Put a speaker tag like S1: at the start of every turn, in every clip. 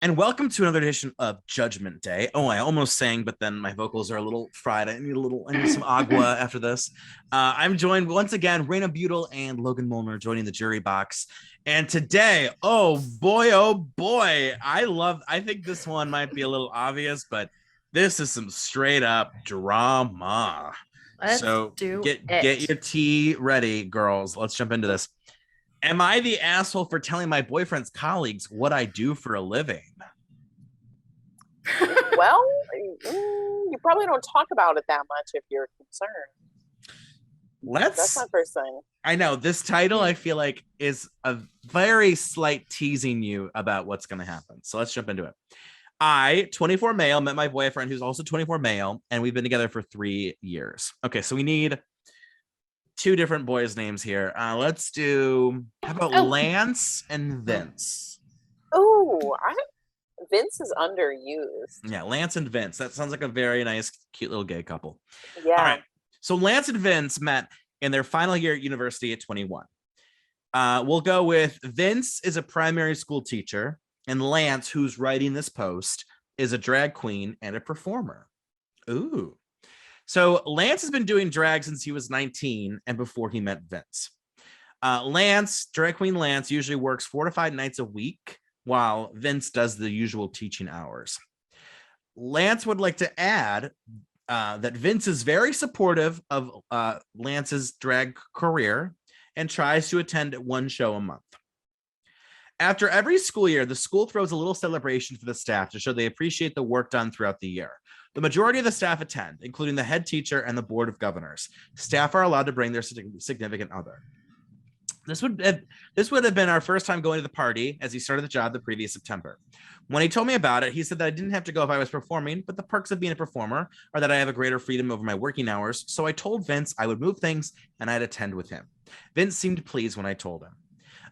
S1: And welcome to another edition of Judgment Day. Oh, I almost sang, but then my vocals are a little fried. I need some agua after this. I'm joined once again, Raina Butel and Logan Molnar joining the jury box. And today, oh boy, I think this one might be a little obvious, but this is some straight up drama.
S2: Let's
S1: So
S2: do
S1: get
S2: it.
S1: your tea ready, girls. Let's jump into this. Am I the asshole for telling my boyfriend's colleagues what I do for a living?
S3: Well, you probably don't talk about it that much if you're concerned. That's my
S1: Let's
S3: first thing.
S1: I know this title I feel like is a very slight teasing you about what's going to happen. So let's jump into it. I, 24 male, met my boyfriend who's also 24 male, and we've been together for 3 years. Okay, so we need two different boys' names here. Let's do, how about
S2: Oh,
S1: Lance and Vince?
S3: Ooh, Vince is underused.
S1: Yeah, Lance and Vince. That sounds like a very nice, cute little gay couple. All
S3: Yeah.
S1: right. So Lance and Vince met in their final year at university at 21. We'll go with Vince is a primary school teacher, and Lance, who's writing this post, is a drag queen and a performer. Ooh. So Lance has been doing drag since he was 19 and before he met Vince. Drag queen Lance, usually works 4 to 5 nights a week, while Vince does the usual teaching hours. Lance would like to add that Vince is very supportive of Lance's drag career and tries to attend one show a month. After every school year, the school throws a little celebration for the staff to show they appreciate the work done throughout the year. The majority of the staff attend, including the head teacher and the board of governors. Staff are allowed to bring their significant other. This would have been our first time going to the party as he started the job the previous September. When he told me about it, he said that I didn't have to go if I was performing, but the perks of being a performer are that I have a greater freedom over my working hours. So I told Vince I would move things and I'd attend with him. Vince seemed pleased when I told him.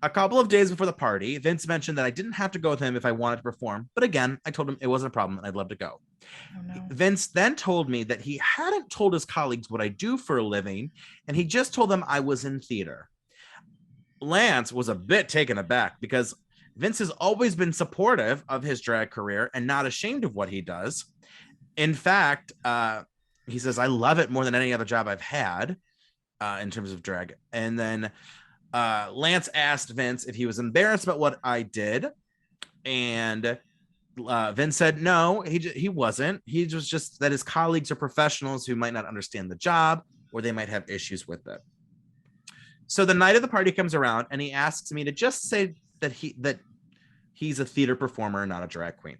S1: A couple of days before the party, Vince mentioned that I didn't have to go with him if I wanted to perform, but again, I told him it wasn't a problem and I'd love to go.
S2: oh no.
S1: Vince then told me that he hadn't told his colleagues what I do for a living, and he just told them I was in theater. Lance was a bit taken aback because Vince has always been supportive of his drag career and not ashamed of what he does. In fact, he says, I love it more than any other job I've had in terms of drag. And then Lance asked Vince if he was embarrassed about what I did. And Vince said, no, he wasn't. He was just that his colleagues are professionals who might not understand the job or they might have issues with it. So the night of the party comes around and he asks me to just say that he's a theater performer, not a drag queen.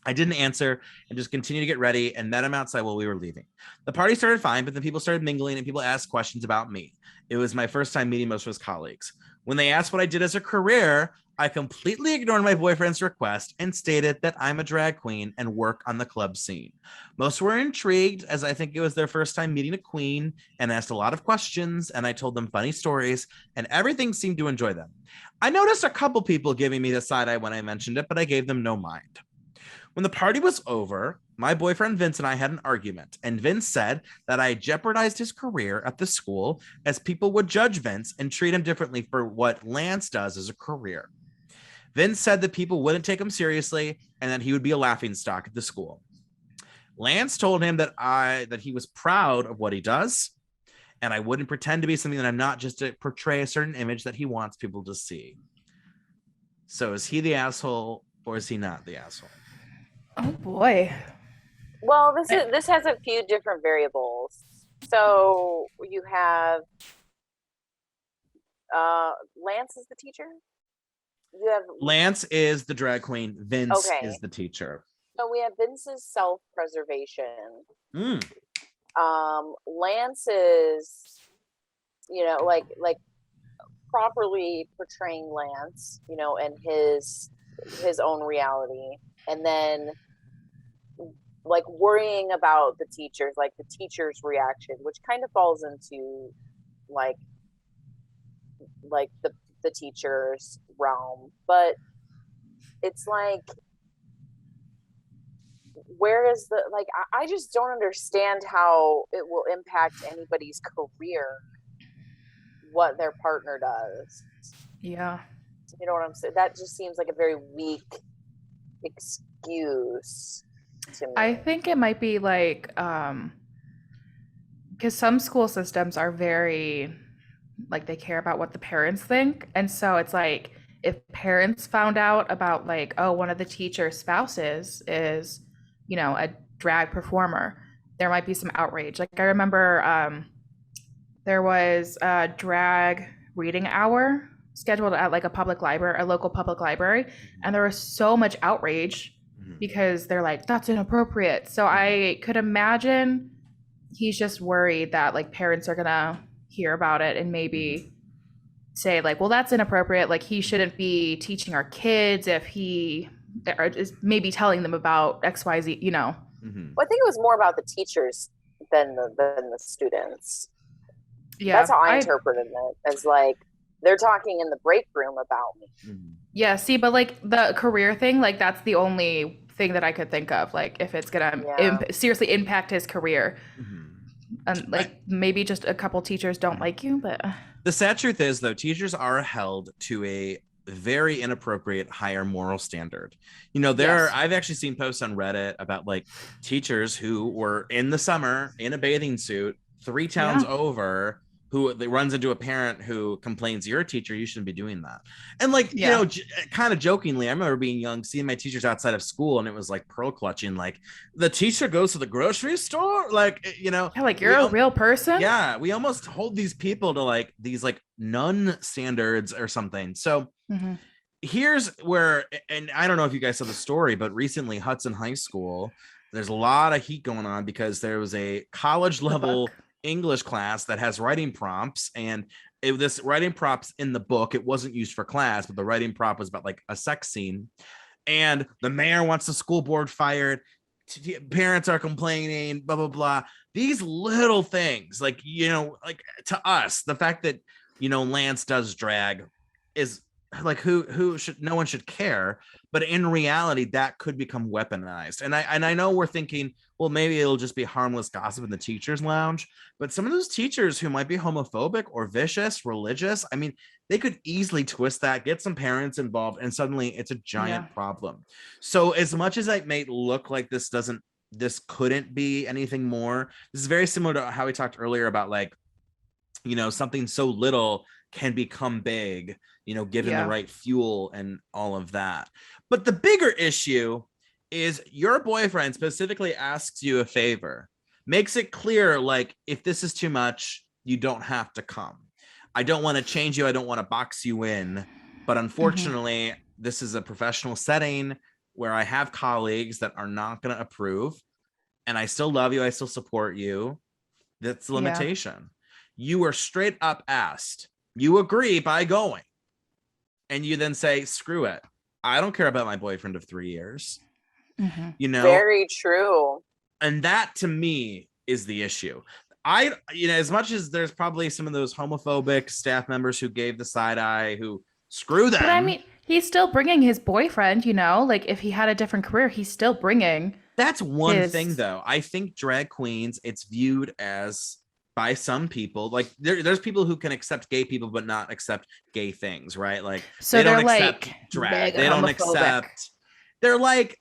S1: I didn't answer and just continued to get ready and met him outside while we were leaving. The party started fine, but then people started mingling and people asked questions about me. It was my first time meeting most of his colleagues. When they asked what I did as a career, I completely ignored my boyfriend's request and stated that I'm a drag queen and work on the club scene. Most were intrigued as I think it was their first time meeting a queen and asked a lot of questions, and I told them funny stories and everything seemed to enjoy them. I noticed a couple people giving me the side eye when I mentioned it, but I gave them no mind. When the party was over, my boyfriend Vince and I had an argument, and Vince said that I jeopardized his career at the school as people would judge Vince and treat him differently for what Lance does as a career. Vince said that people wouldn't take him seriously and that he would be a laughingstock at the school. Lance told him that he was proud of what he does, and I wouldn't pretend to be something that I'm not, just to portray a certain image that he wants people to see. So is he the asshole or is he not the asshole?
S2: Oh boy.
S3: Well, this has a few different variables. So you have Lance is the teacher. You have
S1: Lance is the drag queen. Vince is
S3: okay.
S1: the teacher.
S3: So we have Vince's self-preservation.
S1: Mm.
S3: Lance is, like properly portraying Lance, and his own reality, and then like worrying about the teachers, like the teacher's reaction, which kind of falls into like the teacher's realm, but it's like, where is the, like, I just don't understand how it will impact anybody's career what their partner does.
S2: Yeah.
S3: You know what I'm saying? That just seems like a very weak excuse to me.
S2: I think it might be like because some school systems are very like they care about what the parents think, and so it's like if parents found out about like, oh, one of the teacher's spouses is, you know, a drag performer, there might be some outrage. Like I remember there was a drag reading hour scheduled at like a public library, a local public library, and there was so much outrage because they're like, that's inappropriate. So I could imagine he's just worried that like parents are gonna hear about it and maybe say like, well, that's inappropriate. Like he shouldn't be teaching our kids if he is maybe telling them about XYZ, you know.
S3: Well, I think it was more about the teachers than the students.
S2: Yeah,
S3: that's how I interpreted it, as like they're talking in the break room about me.
S2: Yeah, see, but like the career thing, like that's the only thing that I could think of. Like if it's gonna seriously impact his career, and like maybe just a couple teachers don't like you, but
S1: the sad truth is though, teachers are held to a very inappropriate higher moral standard. You know, I've actually seen posts on Reddit about like teachers who were in the summer in a bathing suit 3 towns over, who runs into a parent who complains, you're a teacher, you shouldn't be doing that. And like, you know, kind of jokingly, I remember being young, seeing my teachers outside of school, and it was like pearl clutching, like the teacher goes to the grocery store, like, you know,
S2: like you're a real person.
S1: Yeah, we almost hold these people to like these like nun standards or something. So here's where, and I don't know if you guys saw the story, but recently Hudson High School, there's a lot of heat going on because there was a college level English class that has writing prompts, and this writing prompts in the book, it wasn't used for class, but the writing prompt was about like a sex scene, and the mayor wants the school board fired, parents are complaining, blah blah blah. These little things, like, you know, like to us, the fact that, you know, Lance does drag is like who should, no one should care, but in reality that could become weaponized. And I know we're thinking, well, maybe it'll just be harmless gossip in the teachers lounge, but some of those teachers who might be homophobic or vicious, religious, I mean, they could easily twist that, get some parents involved, and suddenly it's a giant problem. So as much as it may look like this couldn't be anything more, this is very similar to how we talked earlier about like, you know, something so little can become big, you know, given the right fuel and all of that. But the bigger issue is your boyfriend specifically asks you a favor, makes it clear, like, if this is too much, you don't have to come. I don't want to change you. I don't want to box you in. But unfortunately, this is a professional setting where I have colleagues that are not going to approve. And I still love you. I still support you. That's the limitation. You were straight up asked. You agree by going. And you then say, screw it. I don't care about my boyfriend of 3 years. You know?
S3: Very true.
S1: And that to me is the issue. You know, as much as there's probably some of those homophobic staff members who gave the side eye, who screw them.
S2: But I mean, he's still bringing his boyfriend, you know, like if he had a different career, he's still bringing.
S1: That's one thing though. I think drag queens, it's viewed as, by some people, like there's people who can accept gay people but not accept gay things, right? Like, so they don't accept drag, they don't accept, they're like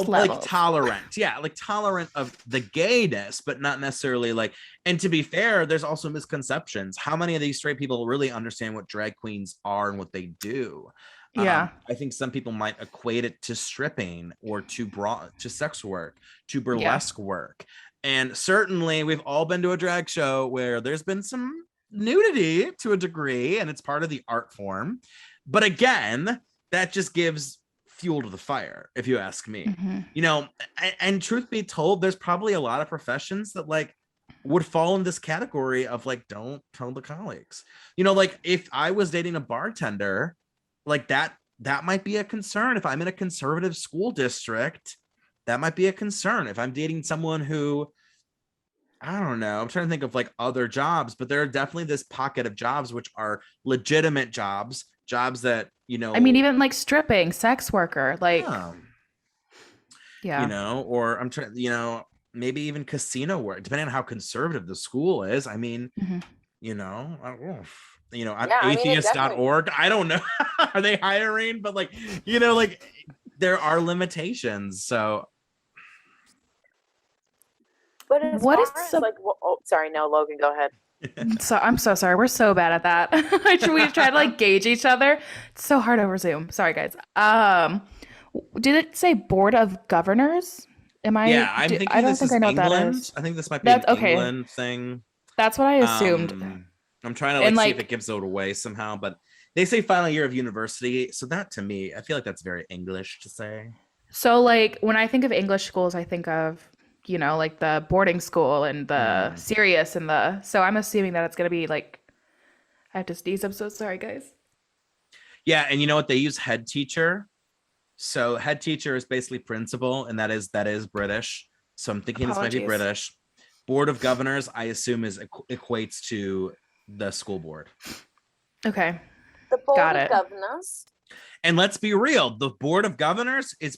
S1: like tolerant, like tolerant of the gayness, but not necessarily like. And to be fair, there's also misconceptions. How many of these straight people really understand what drag queens are and what they do? I think some people might equate it to stripping or to sex work, to burlesque work. And certainly we've all been to a drag show where there's been some nudity to a degree, and it's part of the art form. But again, that just gives fuel to the fire, if you ask me. You know, and truth be told, there's probably a lot of professions that like would fall in this category of like, don't tell the colleagues. You know, like if I was dating a bartender, like that might be a concern. If I'm in a conservative school district, that might be a concern. If I'm dating someone who, I don't know, I'm trying to think of like other jobs, but there are definitely this pocket of jobs which are legitimate jobs that, you know,
S2: I mean, even like stripping, sex worker, like,
S1: you know, or I'm trying, you know, maybe even casino work, depending on how conservative the school is. I mean, you know, I'm atheist.org. I don't know. Are they hiring? But like, you know, like there are limitations. So
S3: But as
S2: What
S3: far
S2: is
S3: as
S2: some-
S3: like, sorry, no, Logan, go ahead.
S2: So I'm so sorry. We're so bad at that. We try to like gauge each other. It's so hard over Zoom. Sorry, guys. Did it say Board of Governors? Am I?
S1: yeah, I'm
S2: I
S1: thinking
S2: don't
S1: this
S2: think
S1: is
S2: I know what that
S1: England.
S2: is.
S1: I think this might be
S2: That's
S1: an
S2: okay.
S1: England thing.
S2: That's what I assumed.
S1: I'm trying to
S2: And,
S1: see if
S2: like-
S1: it gives it away somehow, but they say final year of university. So that to me, I feel like that's very English to say.
S2: So like when I think of English schools, I think of, like the boarding school and the serious and so I'm assuming that it's gonna be like I have to sneeze. I'm so sorry, guys.
S1: Yeah, and you know what? They use head teacher. So head teacher is basically principal, and that is British. So I'm thinking this might be
S2: Apologies.
S1: British. Board of governors, I assume, is equates to the school board.
S2: Okay.
S3: The Board
S2: Got
S3: of
S2: it.
S3: Governors.
S1: And let's be real, the board of governors is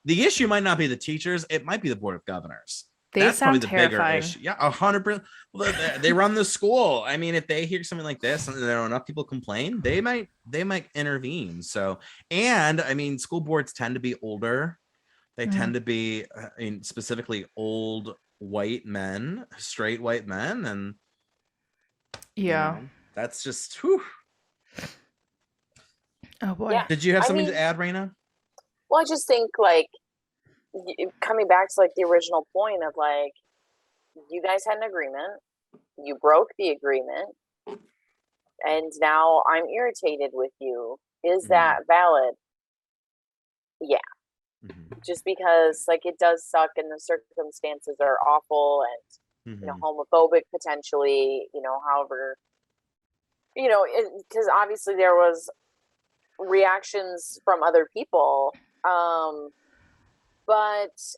S1: the issue might not be the teachers, it might be the board of governors.
S2: They
S1: That's probably
S2: sound
S1: the
S2: terrifying.
S1: bigger issue. Yeah, 100%. Well, they run the school. I mean, if they hear something like this and there are enough people complain, they might intervene. So, and I mean, school boards tend to be older. They tend to be, specifically old white men, straight white men, and
S2: Yeah.
S1: that's just. Whew.
S2: Oh boy.
S3: Yeah.
S1: Did you have
S3: I
S1: something
S3: mean-
S1: to add, Raina?
S3: Well, I just think like coming back to like the original point of like you guys had an agreement, you broke the agreement, and now I'm irritated with you. Is that valid? Yeah. Just because like it does suck and the circumstances are awful and homophobic potentially, however, because obviously there was reactions from other people, but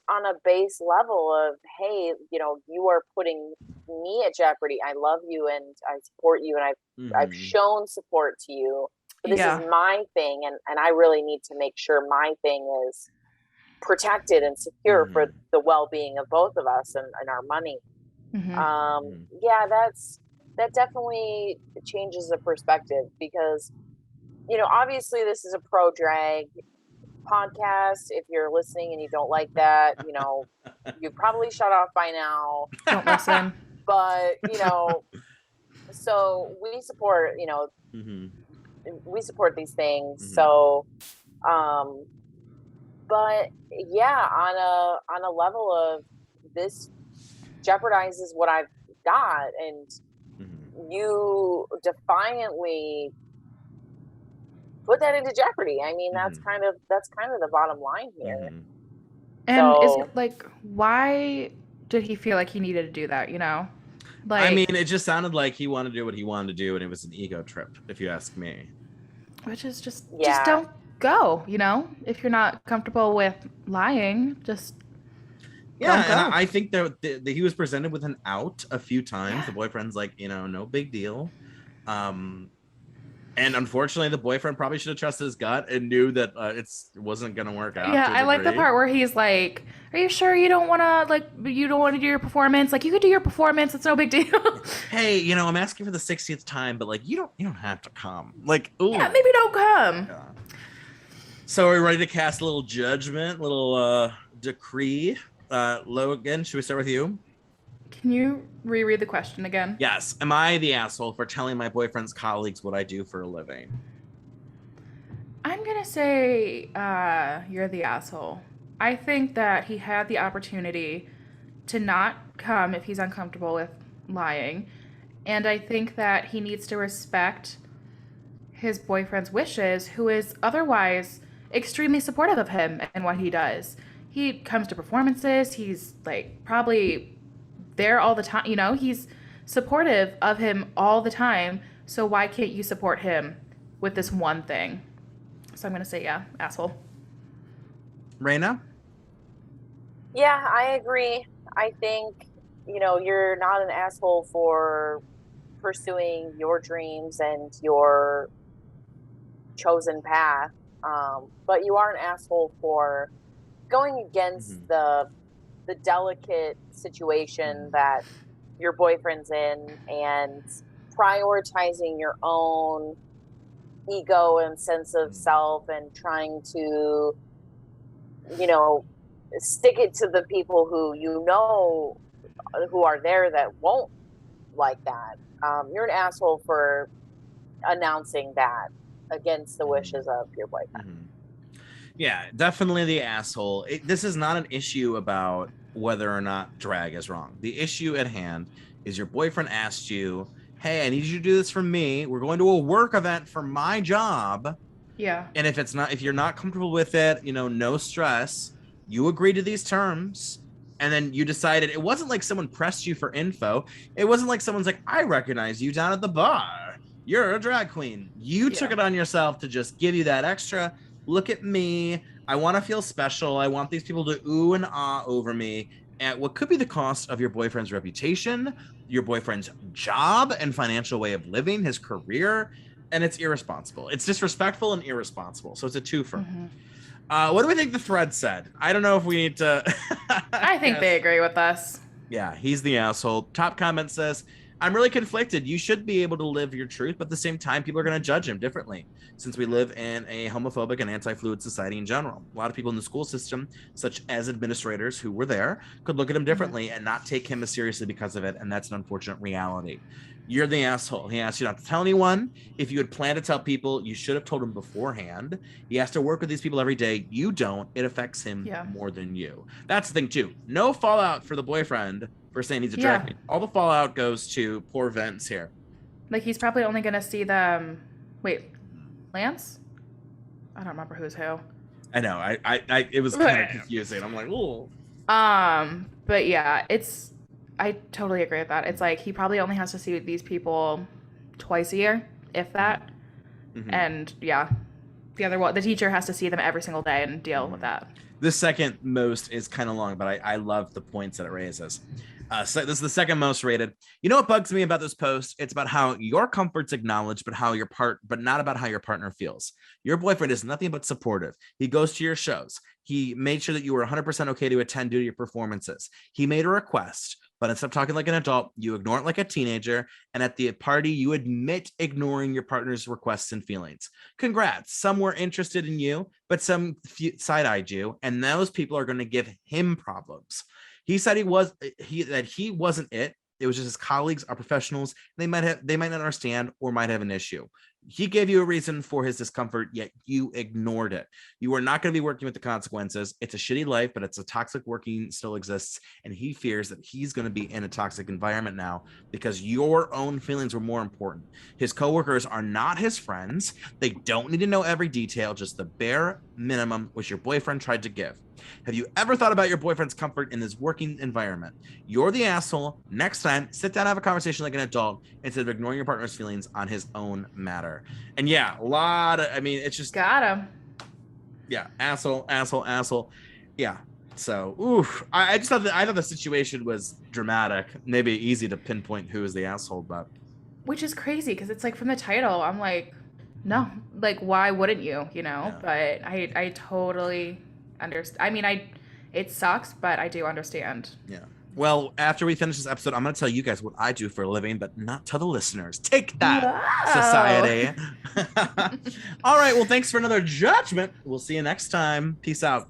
S3: on a base level of, hey, you are putting me at jeopardy. I love you and I support you and I've shown support to you, but this is my thing, and I really need to make sure my thing is protected and secure for the well-being of both of us and our money. Yeah, that definitely changes the perspective because obviously this is a pro drag podcast. If you're listening and you don't like that, you probably shut off by now.
S2: Don't listen.
S3: But so we support we support these things. So but yeah, on a level of this jeopardizes what I've got, and you defiantly put that into jeopardy. I mean, that's kind of the bottom line here.
S2: And is it like, why did he feel like he needed to do that? Like,
S1: I mean, it just sounded like he wanted to do what he wanted to do, and it was an ego trip, if you ask me.
S2: Which is just don't go. If you're not comfortable with lying, just don't go.
S1: And I think that he was presented with an out a few times. The boyfriend's like, no big deal. And unfortunately, the boyfriend probably should have trusted his gut and knew that it wasn't going to work out.
S2: Yeah, I like the part where he's like, "Are you sure you don't want to do your performance? Like, you could do your performance. It's no big deal."
S1: Hey, I'm asking for the 60th time, but like, you don't have to come. Like, ooh.
S2: Yeah, maybe don't come.
S1: Yeah. So are we ready to cast a little judgment, little decree? Logan, should we start with you?
S2: Can you reread the question again?
S1: Yes. Am I the asshole for telling my boyfriend's colleagues what I do for a living?
S2: I'm going to say you're the asshole. I think that he had the opportunity to not come if he's uncomfortable with lying. And I think that he needs to respect his boyfriend's wishes, who is otherwise extremely supportive of him and what he does. He comes to performances. He's like probably there all the time. He's supportive of him all the time. So why can't you support him with this one thing? So I'm going to say, yeah, asshole.
S1: Raina?
S3: Yeah, I agree. I think, you're not an asshole for pursuing your dreams and your chosen path. But you are an asshole for going against the delicate situation that your boyfriend's in and prioritizing your own ego and sense of self and trying to you know, stick it to the people who who are there that won't like that. You're an asshole for announcing that against the wishes of your boyfriend.
S1: Yeah, definitely the asshole. This is not an issue about whether or not drag is wrong. The issue at hand is your boyfriend asked you, hey, I need you to do this for me. We're going to a work event for my job.
S2: Yeah.
S1: And if you're not comfortable with it, no stress. You agree to these terms. And then you decided, it wasn't like someone pressed you for info. It wasn't like someone's like, I recognize you down at the bar. You're a drag queen. You took it on yourself to just give you that extra. Look at me. I want to feel special. I want these people to ooh and ah over me at what could be the cost of your boyfriend's reputation, your boyfriend's job and financial way of living, his career. And it's irresponsible. It's disrespectful and irresponsible. So it's a twofer. What do we think the thread said? I don't know if we need to.
S2: I think they agree with us.
S1: Yeah, he's the asshole. Top comment says, I'm really conflicted. You should be able to live your truth, but at the same time, people are going to judge him differently since we live in a homophobic and anti-fluid society in general. A lot of people in the school system, such as administrators who were there, could look at him differently and not take him as seriously because of it, and that's an unfortunate reality. You're the asshole. He asked you not to tell anyone. If you had planned to tell people, you should have told him beforehand. He has to work with these people every day. You don't. It affects him more than you. That's the thing, too. No fallout for the boyfriend for saying he's a drag queen. All the fallout goes to poor Vince here.
S2: Like, he's probably only going to see them. Wait, Lance? I don't remember who's who.
S1: I know. It was kind of confusing. I'm like, ooh.
S2: But yeah, I totally agree with that. It's like he probably only has to see these people twice a year, if that. And yeah, the teacher has to see them every single day and deal with that.
S1: The second most is kind of long, but I love the points that it raises. So this is the second most rated. You know what bugs me about this post? It's about how your comfort's acknowledged, but not about how your partner feels. Your boyfriend is nothing but supportive. He goes to your shows. He made sure that you were 100% okay to attend due to your performances. He made a request, but instead of talking like an adult, you ignore it like a teenager. And at the party, you admit ignoring your partner's requests and feelings. Congrats. Some were interested in you, but some side-eyed you. And those people are going to give him problems. He said he wasn't it. It was just his colleagues are professionals. They might not understand or might have an issue. He gave you a reason for his discomfort, yet you ignored it. You are not going to be working with the consequences. It's a shitty life, but it's a toxic working still exists. And he fears that he's going to be in a toxic environment now because your own feelings were more important. His coworkers are not his friends. They don't need to know every detail, just the bare minimum which your boyfriend tried to give. Have you ever thought about your boyfriend's comfort in this working environment? You're the asshole. Next time, sit down and have a conversation like an adult instead of ignoring your partner's feelings on his own matter. And yeah, it's just...
S2: Got him.
S1: Yeah, asshole. Yeah. So, oof. I thought the situation was dramatic. Maybe easy to pinpoint who is the asshole, but...
S2: Which is crazy, because it's like from the title, I'm like, no. Like, why wouldn't you, Yeah. But I totally... it sucks, but I do understand.
S1: Yeah. Well, after we finish this episode, I'm going to tell you guys what I do for a living, but not tell the listeners. Take that, society. All right. Well, thanks for another judgment. We'll see you next time. Peace out.